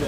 We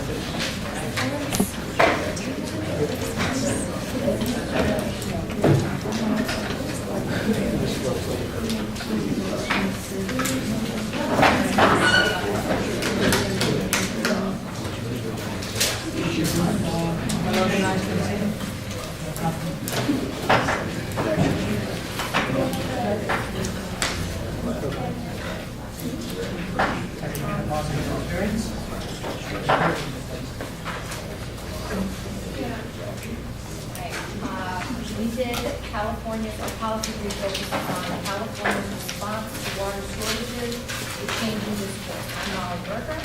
did California's policy group focuses on California's response to water shortages with changing discourse. I'm Molly Berger.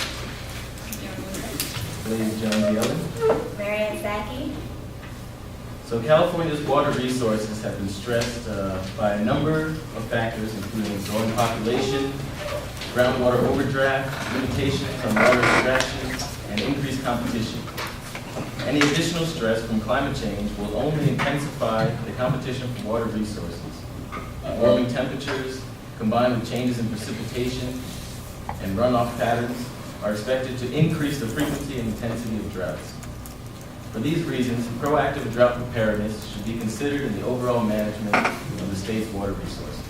Ladies Jones Yellen. Marianne Zaki. So California's water resources have been stressed by a number of factors, including growing population, groundwater overdraft, limitations on water extraction, and increased competition. Any additional stress from climate change will only intensify the competition for water resources. Warming temperatures, combined with changes in precipitation and runoff patterns, are expected to increase the frequency and intensity of droughts. For these reasons, proactive drought preparedness should be considered in the overall management of the state's water resources.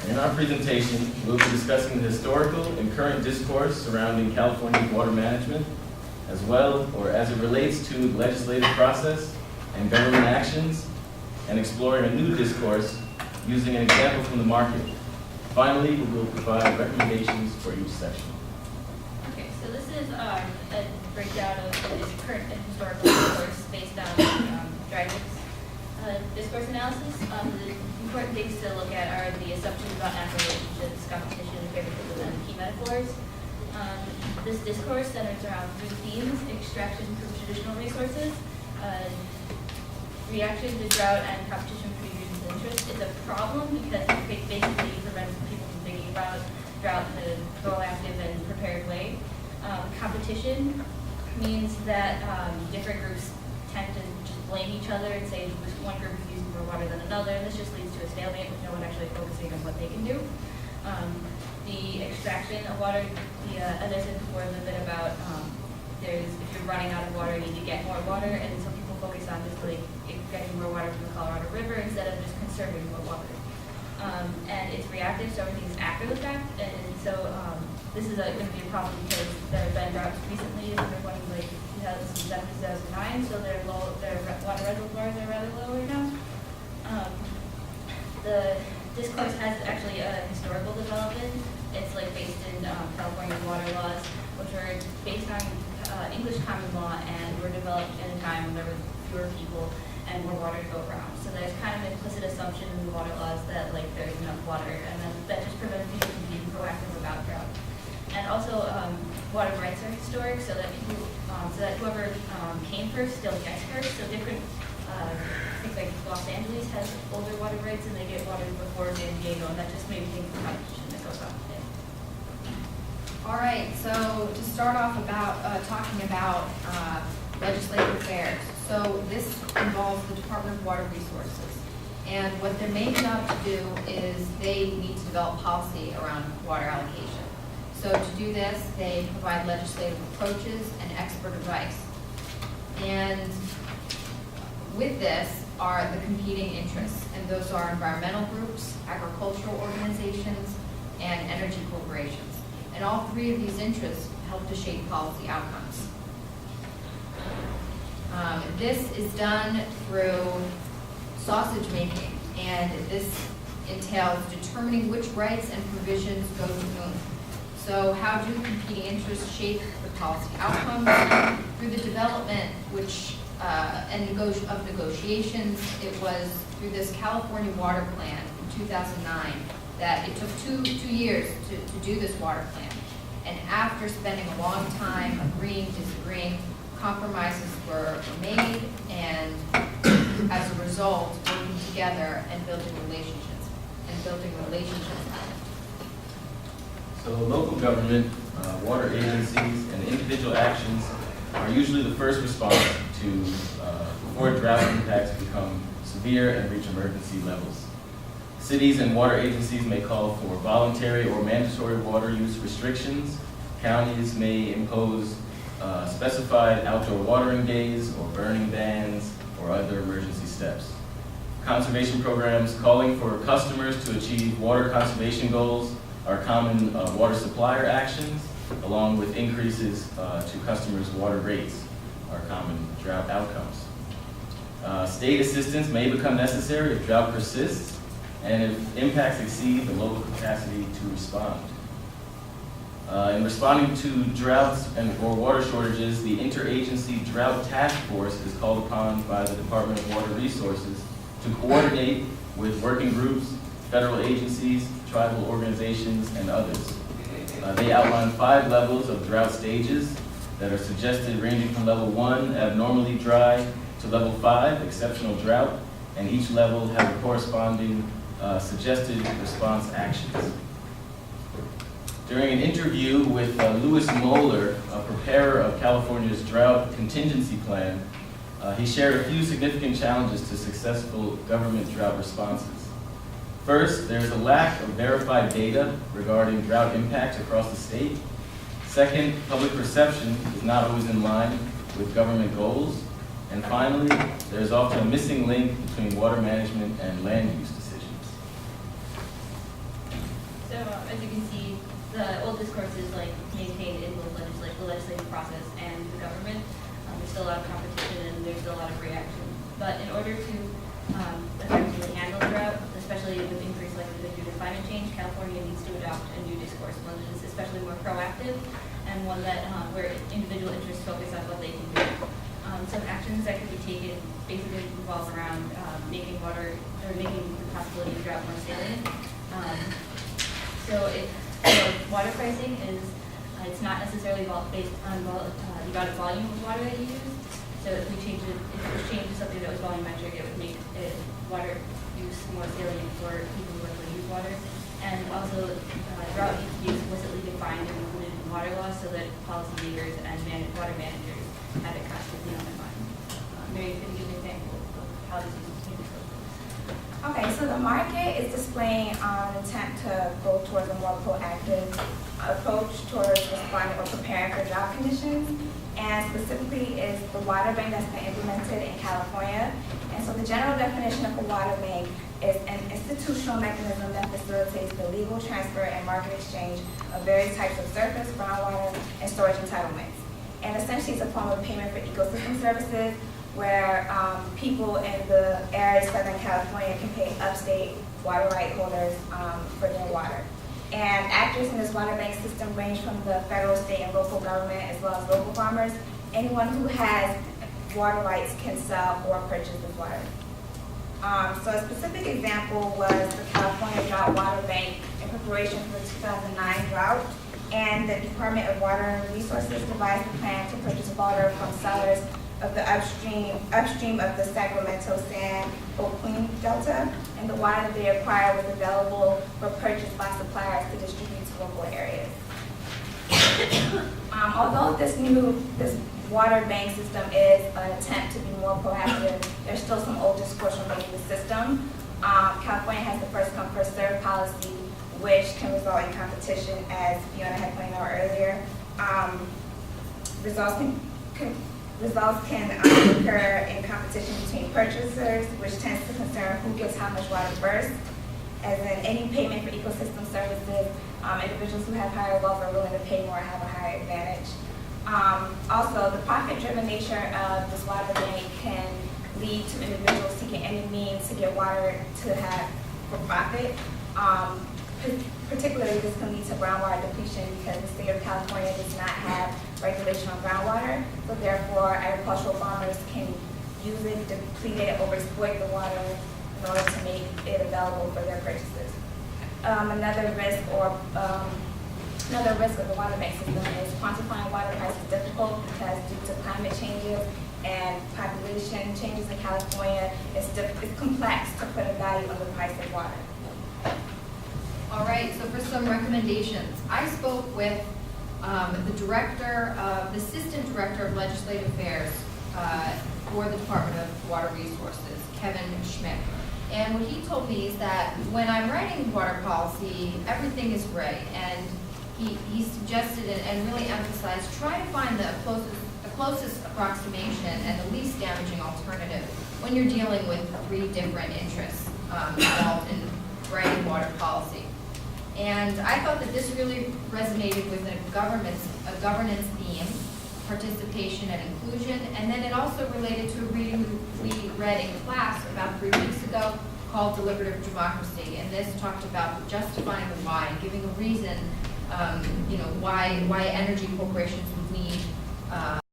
And in our presentation, we'll be discussing the historical and current discourse surrounding California's water management, as well, or as it relates to the legislative process and government actions, and exploring a new discourse using an example from the market. Finally, we will provide recommendations for each section. Okay, so this is a breakdown of the current and historical discourse based on Dreyfus discourse analysis. The important things to look at are the assumptions about natural relationships, competition, favoritism, and key metaphors. This discourse centers around three themes: extraction from traditional resources, reaction to drought, and competition for regions of interest. It's a problem because it basically prevents people from thinking about drought in a proactive and prepared way. Competition means that different groups tend to just blame each other and say one group is using more water than another, and this just leads to a stalemate with no one actually focusing on what they can do. The extraction of water, as I said before, a little bit about if you're running out of water, you need to get more water, and some people focus on just like getting more water from the Colorado River instead of just conserving more water. And it's reactive, so everything is after the fact, and so this is going to be a problem because there have been droughts recently, they're going like 2007, 2009, so their water reservoirs are rather low right now. The discourse has actually a historical development. It's like based in California's water laws, which were based on English common law and were developed in a time when there were fewer people and more water to go around. So there's kind of an implicit assumption in the water laws that like there's enough water, and then that just prevents people from being proactive about drought. And also, water rights are historic, so that people, so that whoever came first still gets first. So different. I think like Los Angeles has older water rights and they get water before San Diego, and that just made me think of the competition that goes on today. All right, so to start off about talking about legislative affairs. So this involves the Department of Water Resources. And what their main job to do is they need to develop policy around water allocation. So to do this, they provide legislative approaches and expert advice. And with this are the competing interests, and those are environmental groups, agricultural organizations, and energy corporations. And all three of these interests help to shape policy outcomes. This is done through sausage making, and this entails determining which rights and provisions go to whom. So how do competing interests shape the policy outcomes? Through the development of negotiations. It was through this California Water Plan in 2009 that it took two years to do this water plan. And after spending a long time agreeing, disagreeing, compromises were made, and as a result, working together and building relationships. So local government, water agencies, and individual actions are usually the first response to before drought impacts become severe and reach emergency levels. Cities and water agencies may call for voluntary or mandatory water use restrictions. Counties may impose specified outdoor watering days or burning bans or other emergency steps. Conservation programs calling for customers to achieve water conservation goals are common water supplier actions, along with increases to customers' water rates are common drought outcomes. State assistance may become necessary if drought persists and if impacts exceed the local capacity to respond. In responding to droughts or water shortages, the Interagency Drought Task Force is called upon by the Department of Water Resources to coordinate with working groups, federal agencies, tribal organizations, and others. They outline 5 levels of drought stages that are suggested, ranging from level 1, abnormally dry, to level 5, exceptional drought, and each level has a corresponding suggested response actions. During an interview with Louis Moeller, a preparer of California's drought contingency plan, he shared a few significant challenges to successful government drought responses. First, there is a lack of verified data regarding drought impacts across the state. Second, public perception is not always in line with government goals. And finally, there is often a missing link between water management and land use decisions. So as you can see, the old discourse is like maintained in the legislative process and the government. There's still a lot of competition and there's still a lot of reaction. But in order to effectively handle drought, especially with increased likelihood due to climate change, California needs to adopt a new discourse, one that is especially more proactive and one that where individual interests focus on what they can do. Some actions that could be taken basically revolve around making the possibility of drought more salient. So water pricing is it's not necessarily based on the amount of volume of water that you use. So if we change to something that was volumetric, it would make water use more salient for people who actually use water. And also, drought needs to be explicitly defined and included in water laws so that policymakers and water managers have it constantly on their mind. Mary, can you give an example of how this is changing? Okay, so the market is displaying an attempt to go towards a more proactive approach towards responding or preparing for drought conditions, and specifically is the water bank that's been implemented in California. And so the general definition of a water bank is an institutional mechanism that facilitates the legal transfer and market exchange of various types of surface, groundwater, and storage entitlements. And essentially it's a form of payment for ecosystem services where people in the area of Southern California can pay upstate water right holders for their water. And actors in this water bank system range from the federal, state, and local government, as well as local farmers. Anyone who has water rights can sell or purchase this water. So a specific example was the California Drought Water Bank in preparation for the 2009 drought. And the Department of Water and Resources devised a plan to purchase water from sellers of the upstream of the Sacramento San Joaquin Delta, and the water that they acquired was available for purchase by suppliers to distribute to local areas. Although this water bank system is an attempt to be more proactive, there's still some old discourse remaining in the system. California has the first come, first served policy, which can result in competition, as Fiona had pointed out earlier. Results can occur in competition between purchasers, which tends to concern who gets how much water first. As in any payment for ecosystem services, individuals who have higher wealth are willing to pay more and have a higher advantage. Also, the profit-driven nature of this water bank can lead to individuals seeking any means to get water to have for profit. Particularly, this can lead to groundwater depletion because the state of California does not have regulation on groundwater. So therefore, agricultural farmers can use it, deplete it, or exploit the water in order to make it available for their purchases. Another risk of the water bank system is quantifying water prices is difficult because due to climate changes and population changes in California, it's complex to put a value on the price of water. All right, so for some recommendations, I spoke with the Assistant Director of Legislative Affairs for the Department of Water Resources, Kevin Schmidt. And what he told me is that when I'm writing water policy, everything is gray. And he suggested and really emphasized, try to find the closest approximation and the least damaging alternative when you're dealing with three different interests involved in writing water policy. And I thought that this really resonated with a governance theme, participation and inclusion, and then it also related to a reading we read in class about 3 weeks ago called Deliberative Democracy, and this talked about justifying the why, giving a reason, why energy corporations would need